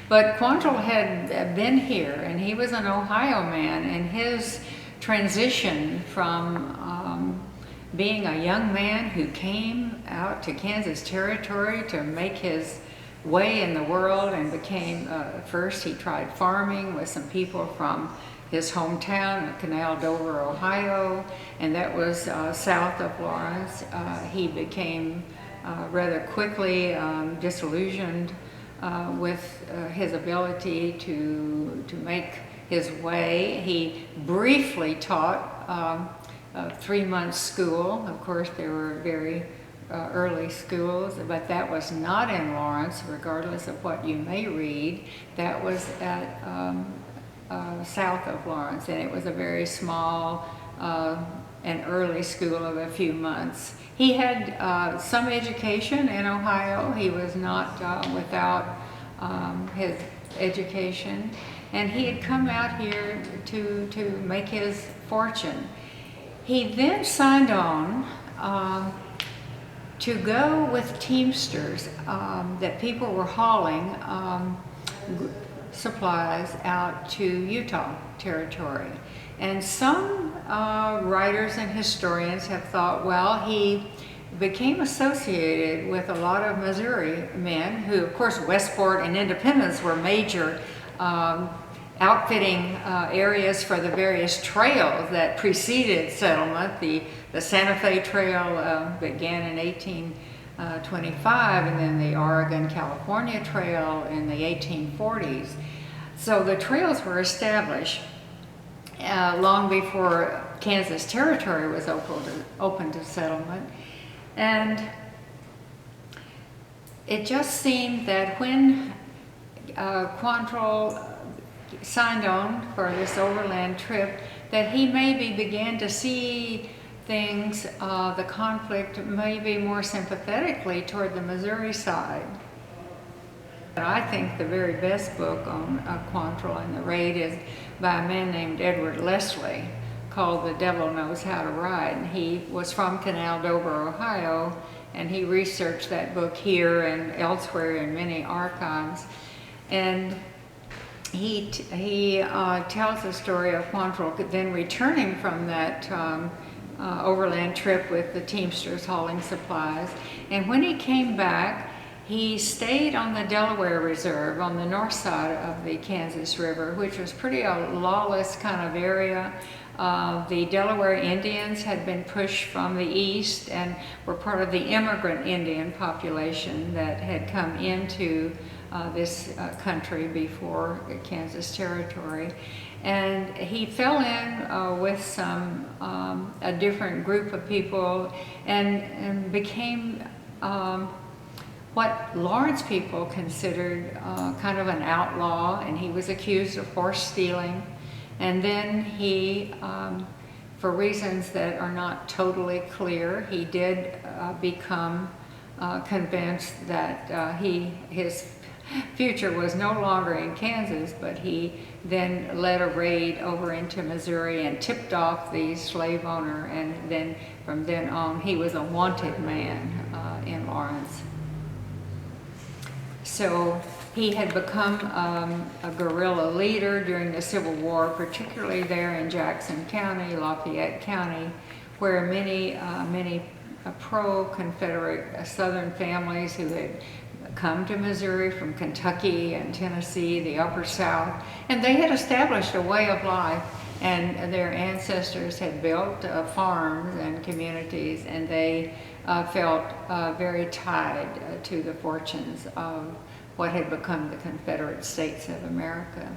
But Quantrill had been here, and he was an Ohio man, and his transition from being a young man who came out to Kansas Territory to make his way in the world and became, first he tried farming with some people from his hometown, Canal Dover, Ohio, and that was south of Lawrence. He became rather quickly disillusioned with his ability to make his way. He briefly taught 3-month school. Of course, there were very early schools, but that was not in Lawrence, regardless of what you may read. That was at south of Lawrence, and it was a very small and early school of a few months. He had some education in Ohio. He was not without his education, and he had come out here to make his fortune. He then signed on to go with Teamsters, that people were hauling supplies out to Utah Territory. And some writers and historians have thought, well, he became associated with a lot of Missouri men who, of course, Westport and Independence were major outfitting areas for the various trails that preceded settlement. The Santa Fe Trail began in 1825, and then the Oregon-California Trail in the 1840s. So the trails were established long before Kansas Territory was open to settlement. And it just seemed that when Quantrill signed on for this overland trip, that he maybe began to see things, the conflict, maybe more sympathetically toward the Missouri side. But I think the very best book on Quantrill and the raid is by a man named Edward Leslie, called The Devil Knows How to Ride. And he was from Canal Dover, Ohio, and he researched that book here and elsewhere in many archives. And he tells the story of Quantrill then returning from that overland trip with the Teamsters hauling supplies. And when he came back, he stayed on the Delaware Reserve on the north side of the Kansas River, which was pretty a lawless kind of area. The Delaware Indians had been pushed from the east and were part of the immigrant Indian population that had come into this country before Kansas Territory. And he fell in with a different group of people and became what Lawrence people considered kind of an outlaw, and he was accused of horse stealing. And then he, for reasons that are not totally clear, he did become convinced that his future was no longer in Kansas, but he then led a raid over into Missouri and tipped off the slave owner, and then from then on he was a wanted man in Lawrence. So he had become a guerrilla leader during the Civil War, particularly there in Jackson County, Lafayette County, where many pro-Confederate Southern families who had come to Missouri from Kentucky and Tennessee, the Upper South, and they had established a way of life, and their ancestors had built farms and communities, and they felt very tied to the fortunes of what had become the Confederate States of America.